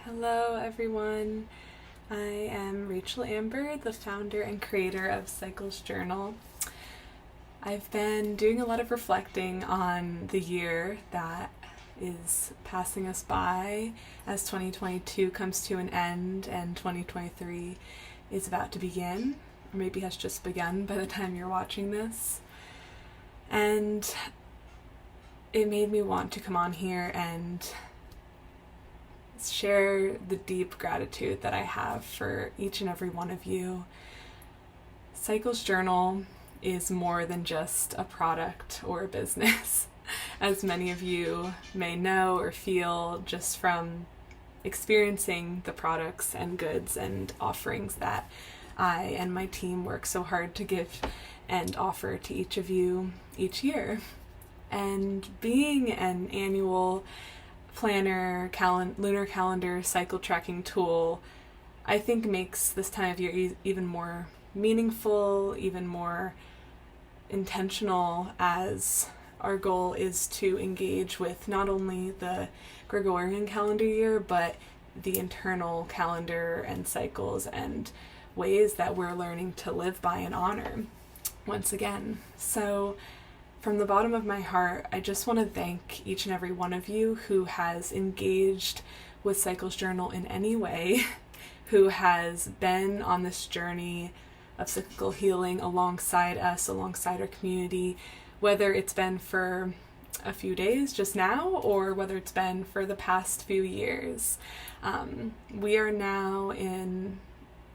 Hello everyone, I am Rachael Amber, the founder and creator of Cycle's Journal. I've been doing a lot of reflecting on the year that is passing us by as 2022 comes to an end and 2023 is about to begin, or maybe has just begun by the time you're watching this. And it made me want to come on here and share the deep gratitude that I have for each and every one of you. Cycle's Journal is more than just a product or a business, as many of you may know or feel just from experiencing the products and goods and offerings that I and my team work so hard to give and offer to each of you each year. And being an annual planner, lunar calendar, cycle tracking tool, I think makes this time of year even more meaningful, even more intentional, as our goal is to engage with not only the Gregorian calendar year, but the internal calendar and cycles and ways that we're learning to live by and honor once again. So from the bottom of my heart, I just want to thank each and every one of you who has engaged with Cycle's Journal in any way, who has been on this journey of cyclical healing alongside us, alongside our community, whether it's been for a few days just now or whether it's been for the past few years. We are now in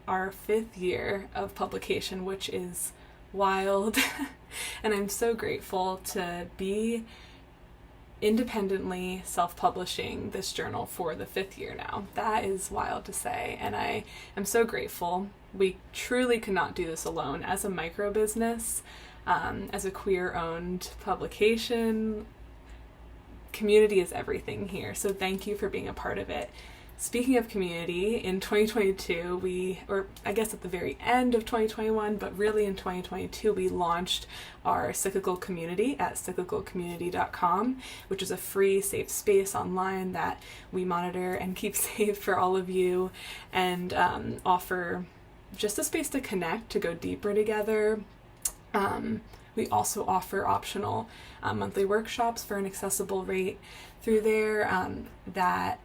our 5th year of publication, which is wild. And I'm so grateful to be independently self-publishing this journal for the 5th year now. That is wild to say, and I am so grateful. We truly could not do this alone as a micro business, as a queer-owned publication. Community is everything here, so thank you for being a part of it. Speaking of community, in 2022, or I guess at the very end of 2021, but really in 2022, we launched our Cyclical community at cyclicalcommunity.com, which is a free, safe space online that we monitor and keep safe for all of you, and offer just a space to connect, to go deeper together. We also offer optional monthly workshops for an accessible rate through there that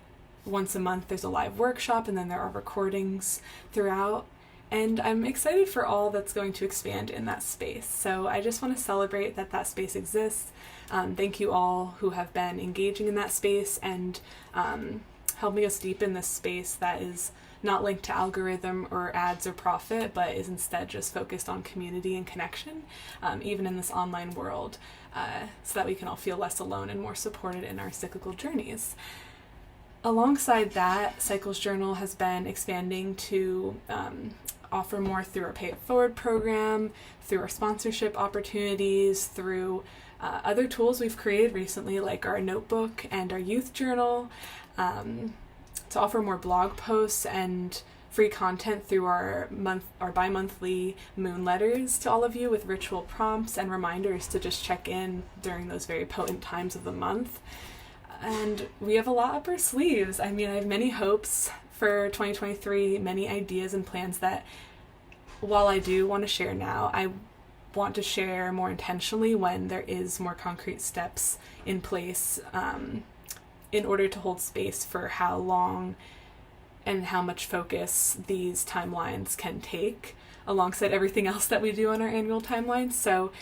once a month there's a live workshop, and then there are recordings throughout. And I'm excited for all that's going to expand in that space. So I just want to celebrate that that space exists. Thank you all who have been engaging in that space and helping us deepen this space that is not linked to algorithm or ads or profit, but is instead just focused on community and connection, even in this online world, so that we can all feel less alone and more supported in our cyclical journeys. Alongside that, Cycle's Journal has been expanding to offer more through our Pay It Forward program, through our sponsorship opportunities, through other tools we've created recently, like our notebook and our youth journal, to offer more blog posts and free content through our bi-monthly moon letters to all of you, with ritual prompts and reminders to just check in during those very potent times of the month. And we have a lot up our sleeves. I mean, I have many hopes for 2023, many ideas and plans that, while I do want to share now, I want to share more intentionally when there is more concrete steps in place, in order to hold space for how long and how much focus these timelines can take, alongside everything else that we do on our annual timelines. So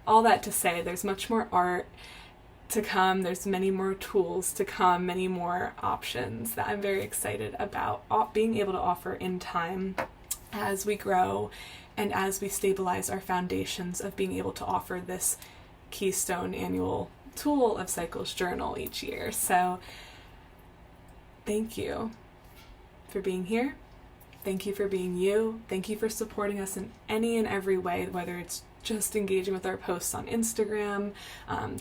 all that to say, there's much more art to come, there's many more tools to come, many more options that I'm very excited about being able to offer in time as we grow and as we stabilize our foundations of being able to offer this keystone annual tool of Cycle's Journal each year. So thank you for being here. Thank you for being you. Thank you for supporting us in any and every way, whether it's just engaging with our posts on Instagram,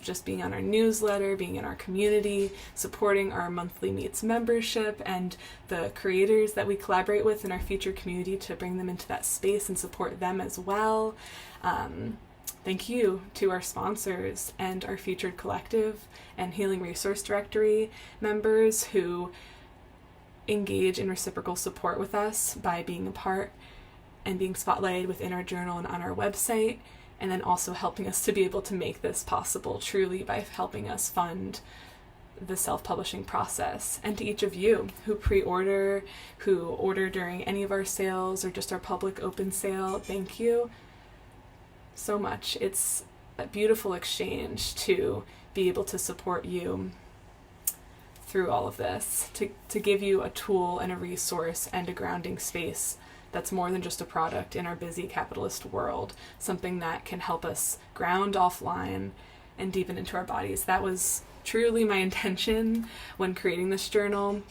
just being on our newsletter, being in our community, supporting our monthly Meets membership and the creators that we collaborate with in our future community to bring them into that space and support them as well. Thank you to our sponsors and our featured collective and Healing Resource Directory members who engage in reciprocal support with us by being a part and being spotlighted within our journal and on our website, and then also helping us to be able to make this possible truly by helping us fund the self-publishing process. And to each of you who pre-order, who order during any of our sales or just our public open sale, thank you so much. It's a beautiful exchange to be able to support you through all of this, to give you a tool and a resource and a grounding space that's more than just a product in our busy capitalist world, something that can help us ground offline and deepen into our bodies. That was truly my intention when creating this journal,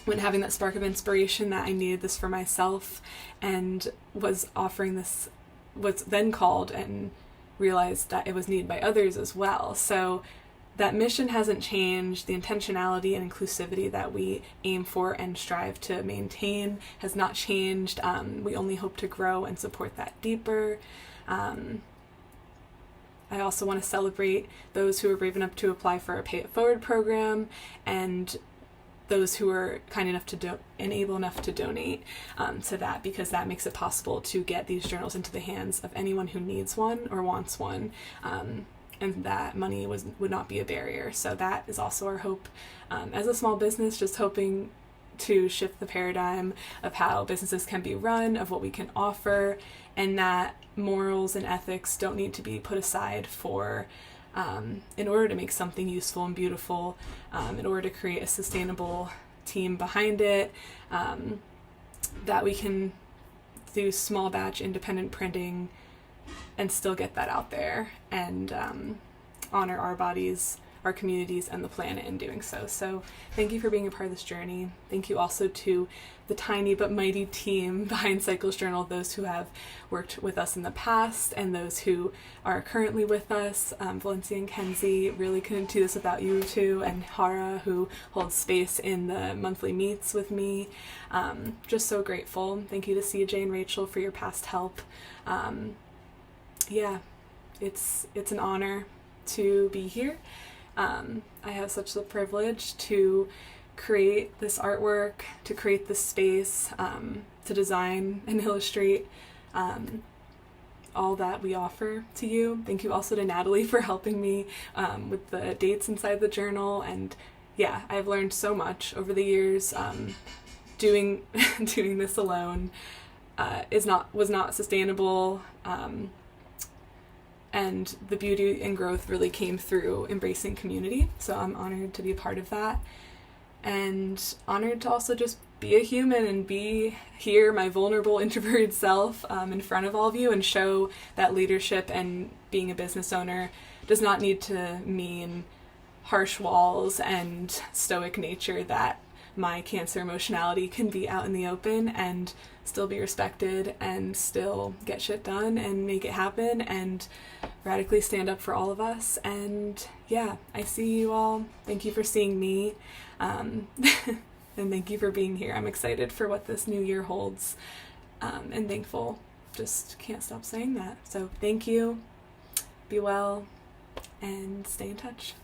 when having that spark of inspiration that I needed this for myself, and was offering this, what's then called, and realized that it was needed by others as well. So that mission hasn't changed. The intentionality and inclusivity that we aim for and strive to maintain has not changed. We only hope to grow and support that deeper. I also want to celebrate those who are brave enough to apply for a Pay It Forward program, and those who are kind enough to and able enough to donate to that, because that makes it possible to get these journals into the hands of anyone who needs one or wants one. And that money would not be a barrier. So that is also our hope as a small business, just hoping to shift the paradigm of how businesses can be run, of what we can offer, and that morals and ethics don't need to be put aside for in order to make something useful and beautiful, in order to create a sustainable team behind it, that we can do small batch independent printing and still get that out there and honor our bodies, our communities, and the planet in doing so. So thank you for being a part of this journey. Thank you also to the tiny but mighty team behind Cycle's Journal, those who have worked with us in the past and those who are currently with us. Valencia and Kenzie, really couldn't do this without you two, and Hara, who holds space in the monthly meets with me. Just so grateful. Thank you to CJ and Rachel for your past help. Yeah, it's an honor to be here. I have such the privilege to create this artwork, to create this space, to design and illustrate all that we offer to you. Thank you also to Natalie for helping me with the dates inside the journal. And yeah, I've learned so much over the years. Doing this alone was not sustainable. And the beauty and growth really came through embracing community. So I'm honored to be a part of that, and honored to also just be a human and be here, my vulnerable introverted self, in front of all of you, and show that leadership and being a business owner does not need to mean harsh walls and stoic nature, that my Cancer emotionality can be out in the open and still be respected and still get shit done and make it happen and radically stand up for all of us. And yeah, I see you all. Thank you for seeing me. And thank you for being here. I'm excited for what this new year holds, and thankful. Just can't stop saying that. So thank you. Be well and stay in touch.